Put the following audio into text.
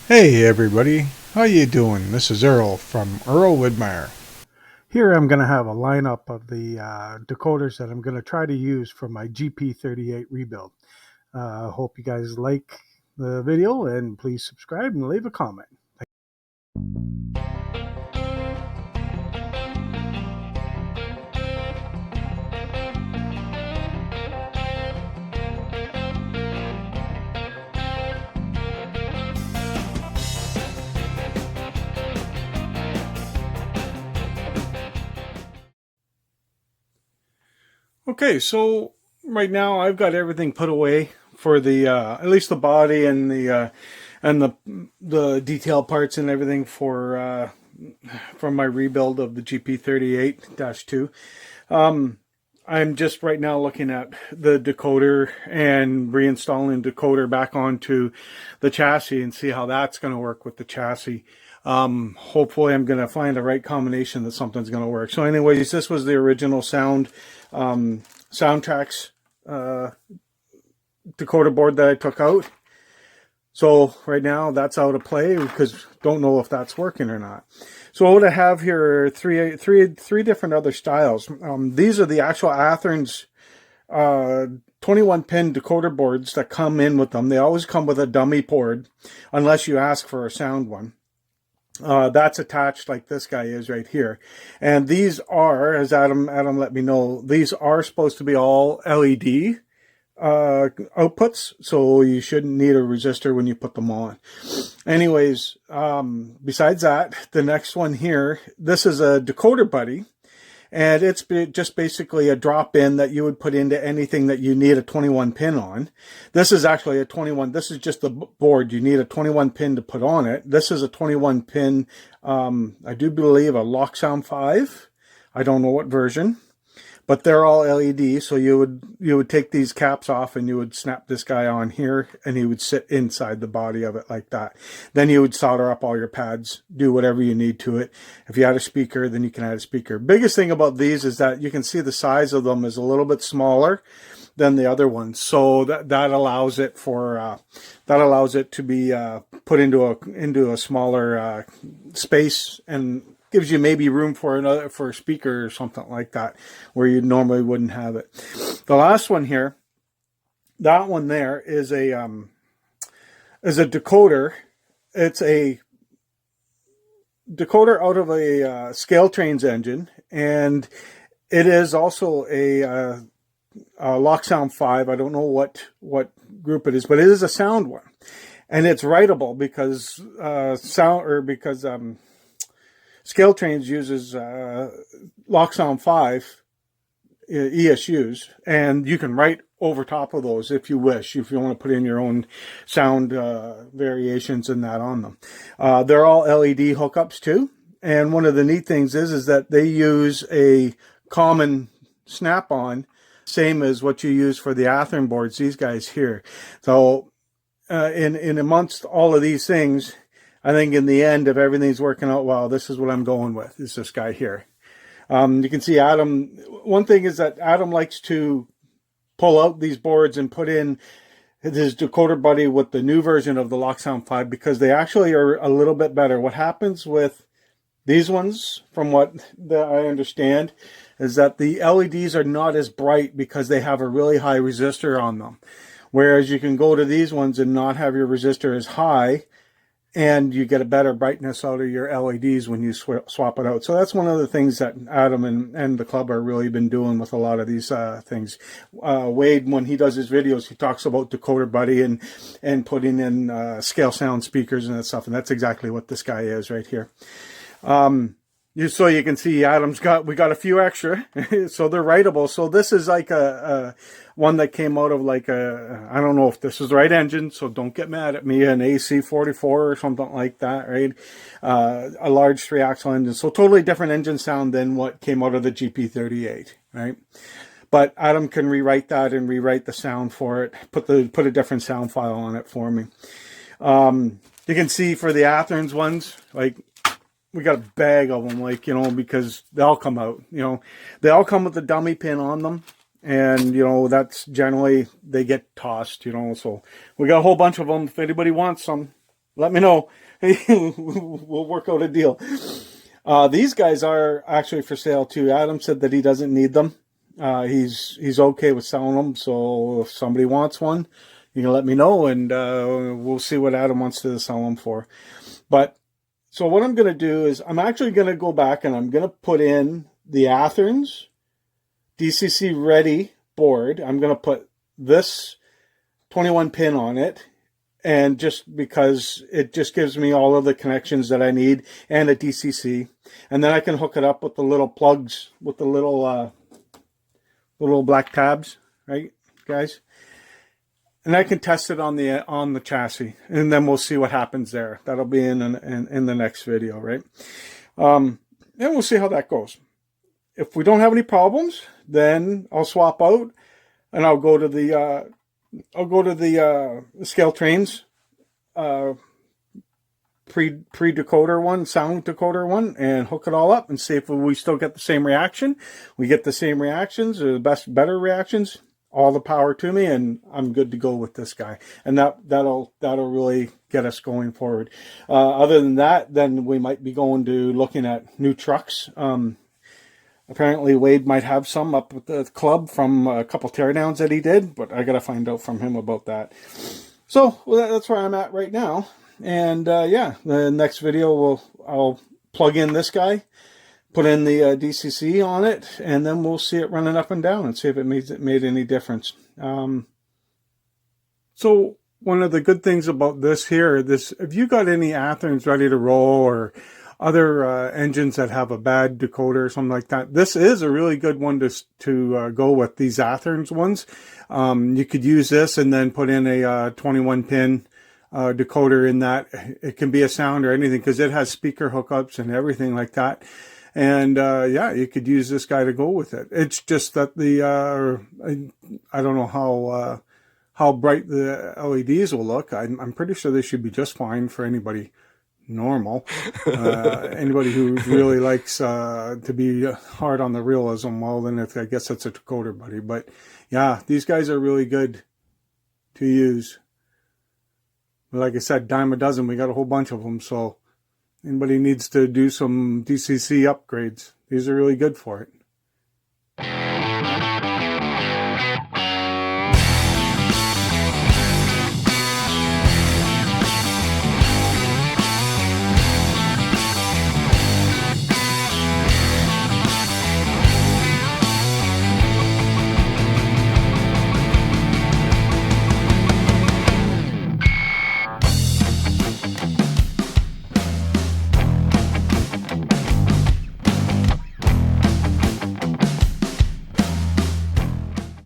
Hey everybody, how you doing? This is Earl from Earl Widmeyer. Here I'm going to have a lineup of the decoders that I'm going to try to use for my GP38 rebuild. Hope you guys like the video, and please subscribe and leave a comment. Okay, so right now I've got everything put away for the at least the body and the detail parts and everything for from my rebuild of the GP38-2. I'm just right now looking at the decoder and reinstalling decoder back onto the chassis and see how that's going to work with the chassis. Hopefully I'm going to find the right combination that something's going to work. So anyways, this was the original Soundtracks decoder board that I took out. So right now that's out of play because don't know if that's working or not. So what I have here are three different other styles. These are the actual Athearn's 21-pin decoder boards that come in with them. They always come with a dummy board unless you ask for a sound one. That's attached like this guy is right here. And these are, as Adam let me know, these are supposed to be all LED outputs, so you shouldn't need a resistor when you put them on. Anyways, besides that, the next one here, this is a Decoder Buddy, and it's just basically a drop-in that you would put into anything that you need a 21 pin on. This is actually a 21, this is just the board. You need a 21 pin to put on it. This is a 21 pin, I do believe a Locksound 5. I don't know what version, but they're all LED. So you would take these caps off and you would snap this guy on here and he would sit inside the body of it like that. Then you would solder up all your pads, do whatever you need to it. If you had a speaker, then you can add a speaker. Biggest thing about these is that you can see the size of them is a little bit smaller than the other ones. So that allows it for, to be put into a smaller space, and gives you maybe room for a speaker or something like that where you normally wouldn't have it. The last one here, that one there is a decoder. It's a decoder out of a Scale Trains engine, and it is also a Locksound 5. I don't know what group it is, but it is a sound one, and it's writable because Scale Trains uses Locksound 5 ESUs, and you can write over top of those if you wish, if you want to put in your own sound variations and that on them. They're all LED hookups too, and one of the neat things is that they use a common snap-on, same as what you use for the Athearn boards, these guys here. So in amongst all of these things, I think in the end, if everything's working out well, this is what I'm going with, is this guy here. You can see Adam, one thing is that Adam likes to pull out these boards and put in his Decoder Buddy with the new version of the Locksound 5, because they actually are a little bit better. What happens with these ones, from what I understand, is that the LEDs are not as bright because they have a really high resistor on them. Whereas you can go to these ones and not have your resistor as high, and you get a better brightness out of your LEDs when you swap it out. So that's one of the things that Adam and the club are really been doing with a lot of these things. Wade, when he does his videos, he talks about Decoder Buddy and putting in scale sound speakers and that stuff. And that's exactly what this guy is right here. So you can see we got a few extra, so they're writable. So this is like a one that came out of like I don't know if this is the right engine, so don't get mad at me, an AC44 or something like that, right? A large 3-axle engine. So totally different engine sound than what came out of the GP38, right? But Adam can rewrite that and rewrite the sound for it, put a different sound file on it for me. You can see for the Athearn's ones, like, we got a bag of them, like, you know, because they all come out, you know, they all come with a dummy pin on them. And, that's generally, they get tossed, so we got a whole bunch of them. If anybody wants some, let me know. We'll work out a deal. These guys are actually for sale too. Adam said that he doesn't need them. He's okay with selling them. So if somebody wants one, you can let me know, and we'll see what Adam wants to sell them for. But so what I'm going to do is I'm actually going to go back and I'm going to put in the Athearns DCC ready board. I'm going to put this 21 pin on it, and just because it just gives me all of the connections that I need and a DCC, and then I can hook it up with the little plugs with the little black tabs, right, guys? And I can test it on the chassis, and then we'll see what happens there. That'll be in the next video, right? And we'll see how that goes. If we don't have any problems, then I'll swap out, and I'll go to the Scale Trains pre-decoder one, sound decoder one, and hook it all up and see if we still get the same reaction. We get the same reactions or better reactions. All the power to me, and I'm good to go with this guy. And that'll really get us going forward. Other than that, then we might be going to looking at new trucks. Apparently Wade might have some up at the club from a couple teardowns that he did, but I got to find out from him about that. So that's where I'm at right now. And yeah, the next video I'll plug in this guy, put in the DCC on it, and then we'll see it running up and down and see if it made any difference. So one of the good things about this, if you got any Athearns ready to roll or other engines that have a bad decoder or something like that, this is a really good one to go with, these Athearns ones. You could use this and then put in a 21 pin decoder in that. It can be a sound or anything because it has speaker hookups and everything like that. And yeah, you could use this guy to go with it. It's just that I don't know how bright the LEDs will look. I'm pretty sure they should be just fine for anybody normal. Anybody who really likes to be hard on the realism, well, then I guess that's a decoder buddy. But yeah, these guys are really good to use. Like I said, dime a dozen. We got a whole bunch of them. So anybody needs to do some DCC upgrades, these are really good for it.